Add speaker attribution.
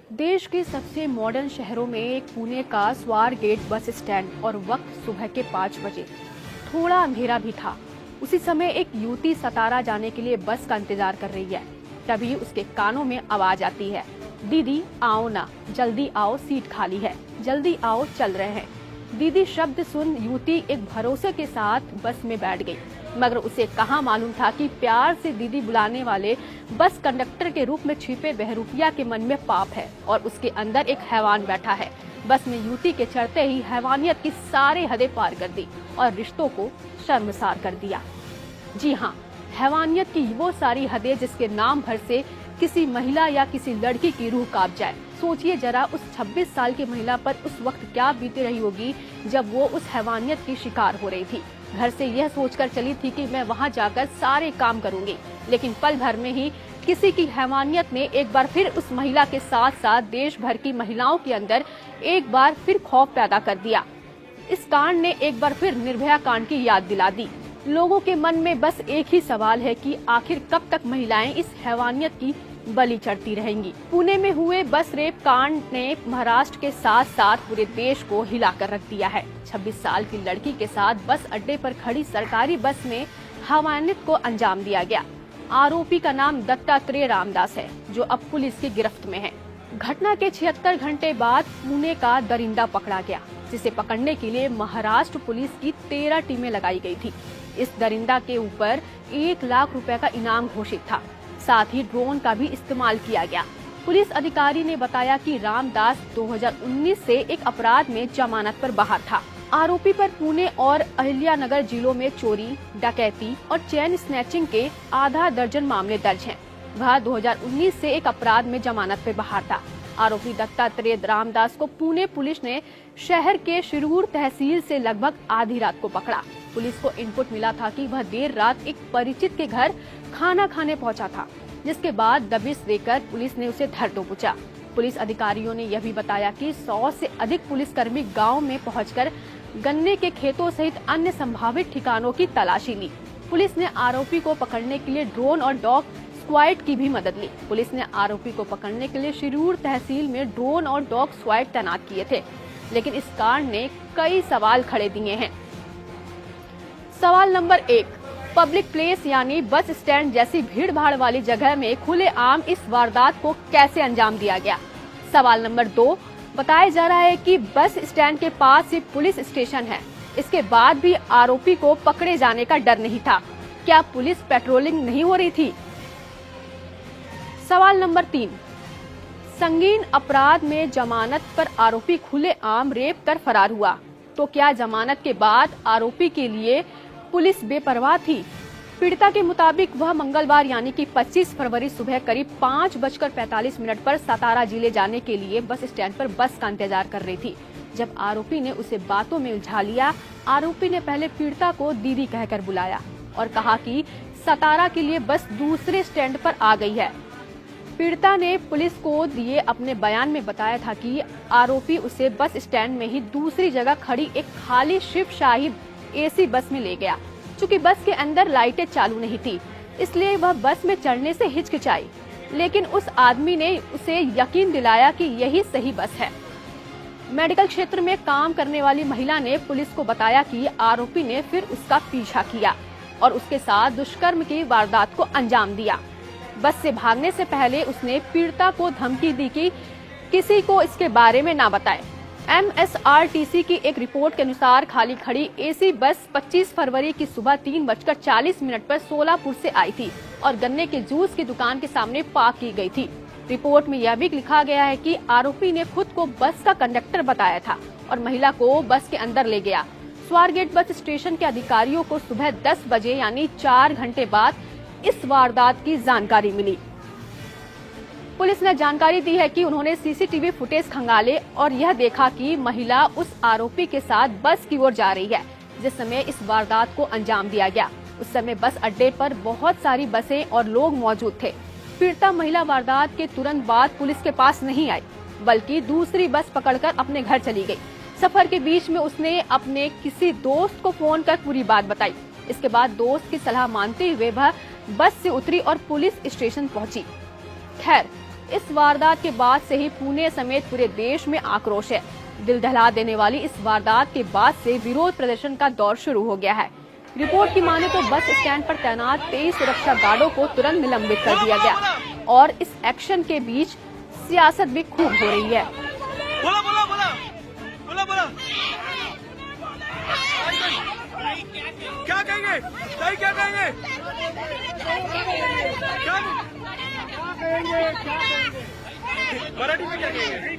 Speaker 1: देश के सबसे मॉडर्न शहरों में एक पुणे का स्वारगेट बस स्टैंड और वक्त सुबह के 5 बजे। थोड़ा अंधेरा भी था। उसी समय एक युवती सतारा जाने के लिए बस का इंतजार कर रही है। तभी उसके कानों में आवाज आती है, दीदी आओ ना, जल्दी आओ, सीट खाली है, जल्दी आओ, चल रहे हैं। दीदी शब्द सुन युवती एक भरोसे के साथ बस में बैठ गई, मगर उसे कहाँ मालूम था कि प्यार से दीदी बुलाने वाले बस कंडक्टर के रूप में छिपे बहरूपिया के मन में पाप है और उसके अंदर एक हैवान बैठा है। बस में युवती के चढ़ते ही हैवानियत की सारी हदें पार कर दी और रिश्तों को शर्मसार कर दिया। जी हाँ, हैवानियत की वो सारी हदें जिसके नाम भर से किसी महिला या किसी लड़की की रूह कांप जाए। सोचिए जरा उस 26 साल की महिला पर उस वक्त क्या बीती रही होगी जब वो उस हैवानियत की शिकार हो रही थी। घर से यह सोचकर चली थी कि मैं वहां जाकर सारे काम करूंगी, लेकिन पल भर में ही किसी की हैवानियत ने एक बार फिर उस महिला के साथ साथ देश भर की महिलाओं के अंदर एक बार फिर खौफ पैदा कर दिया। इस कांड ने एक बार फिर निर्भया कांड की याद दिला दी। लोगों के मन में बस एक ही सवाल है कि आखिर कब तक महिलाएं इस हैवानियत की बलि चढ़ती रहेंगी। पुणे में हुए बस रेप कांड ने महाराष्ट्र के साथ साथ पूरे देश को हिलाकर रख दिया है। 26 साल की लड़की के साथ बस अड्डे पर खड़ी सरकारी बस में हैवानियत को अंजाम दिया गया। आरोपी का नाम दत्तात्रेय रामदास है, जो अब पुलिस की गिरफ्त में है। घटना के 76 घंटे बाद पुणे का दरिंदा पकड़ा गया, जिसे पकड़ने के लिए महाराष्ट्र पुलिस की 13 टीमें लगाई गई थी। इस दरिंदा के ऊपर 1 लाख रुपए का इनाम घोषित था। साथ ही ड्रोन का भी इस्तेमाल किया गया। पुलिस अधिकारी ने बताया कि रामदास 2019 से एक अपराध में जमानत पर बाहर था। आरोपी पर पुणे और अहिल्यानगर जिलों में चोरी, डकैती और चेन स्नैचिंग के आधा दर्जन मामले दर्ज हैं। वह 2019 से एक अपराध में जमानत पर बाहर था। आरोपी दत्तात्रेय रामदास को पुणे पुलिस ने शहर के शिरूर तहसील से लगभग आधी रात को पकड़ा। पुलिस को इनपुट मिला था कि वह देर रात एक परिचित के घर खाना खाने पहुंचा था, जिसके बाद दबिश देकर पुलिस ने उसे धर दबोचा। पुलिस अधिकारियों ने यह भी बताया कि 100 से अधिक पुलिसकर्मी गांव में पहुंचकर गन्ने के खेतों सहित अन्य संभावित ठिकानों की तलाशी ली। पुलिस ने आरोपी को पकड़ने के लिए ड्रोन और डॉग स्क्वाड की भी मदद ली। पुलिस ने आरोपी को पकड़ने के लिए शिरूर तहसील में ड्रोन और डॉग स्क्वाड तैनात किए थे, लेकिन इस कांड ने कई सवाल खड़े दिए हैं। सवाल नंबर 1, पब्लिक प्लेस यानी बस स्टैंड जैसी भीड़ भाड़ वाली जगह में खुलेआम इस वारदात को कैसे अंजाम दिया गया। सवाल नंबर 2, बताया जा रहा है कि बस स्टैंड के पास ही पुलिस स्टेशन है, इसके बाद भी आरोपी को पकड़े जाने का डर नहीं था। क्या पुलिस पेट्रोलिंग नहीं हो रही थी? सवाल नंबर 3, संगीन अपराध में जमानत पर आरोपी खुलेआम रेप कर फरार हुआ, तो क्या जमानत के बाद आरोपी के लिए पुलिस बेपरवाह थी? पीड़िता के मुताबिक वह मंगलवार यानी कि 25 फरवरी सुबह करीब 5:45 पर सतारा जिले जाने के लिए बस स्टैंड पर बस का इंतजार कर रही थी। जब आरोपी ने उसे बातों में उलझा लिया, आरोपी ने पहले पीड़िता को दीदी कहकर बुलाया और कहा कि सतारा के लिए बस दूसरे स्टैंड पर आ गई है। पीड़िता ने पुलिस को दिए अपने बयान में बताया था कि आरोपी उसे बस स्टैंड में ही दूसरी जगह खड़ी एक खाली शिव शाही एसी बस में ले गया। चूंकि बस के अंदर लाइटें चालू नहीं थी, इसलिए वह बस में चढ़ने से हिचकिचाई, लेकिन उस आदमी ने उसे यकीन दिलाया कि यही सही बस है। मेडिकल क्षेत्र में काम करने वाली महिला ने पुलिस को बताया कि आरोपी ने फिर उसका पीछा किया और उसके साथ दुष्कर्म की वारदात को अंजाम दिया। बस से भागने से पहले उसने पीड़िता को धमकी दी कि किसी को इसके बारे में ना बताए। MSRTC की एक रिपोर्ट के अनुसार खाली खड़ी एसी बस 25 फरवरी की सुबह 3:40 पर सोलापुर से आई थी और गन्ने के जूस की दुकान के सामने पार्क की गई थी। रिपोर्ट में यह भी लिखा गया है कि आरोपी ने खुद को बस का कंडक्टर बताया था और महिला को बस के अंदर ले गया। स्वारगेट बस स्टेशन के अधिकारियों को सुबह 10 बजे यानी 4 घंटे बाद इस वारदात की जानकारी मिली। पुलिस ने जानकारी दी है कि उन्होंने सीसीटीवी फुटेज खंगाले और यह देखा कि महिला उस आरोपी के साथ बस की ओर जा रही है जिस समय इस वारदात को अंजाम दिया गया। उस समय बस अड्डे पर बहुत सारी बसें और लोग मौजूद थे। पीड़िता महिला वारदात के तुरंत बाद पुलिस के पास नहीं आई, बल्कि दूसरी बस पकड़कर अपने घर चली गई। सफर के बीच में उसने अपने किसी दोस्त को फोन कर पूरी बात बताई। इसके बाद दोस्त की सलाह मानते हुए वह बस से उतरी और पुलिस स्टेशन पहुंची। खैर, इस वारदात के बाद से ही पुणे समेत पूरे देश में आक्रोश है। दिल दहला देने वाली इस वारदात के बाद से विरोध प्रदर्शन का दौर शुरू हो गया है। रिपोर्ट की माने तो बस स्टैंड पर तैनात 23 सुरक्षा गार्डों को तुरंत निलंबित कर दिया गया और इस एक्शन के बीच सियासत भी खूब हो रही है।
Speaker 2: बोला बोला बोला बोला बोला क्या कहेंगे? क्या कहेंगे? क्या मराठी में क्या कहेंगे?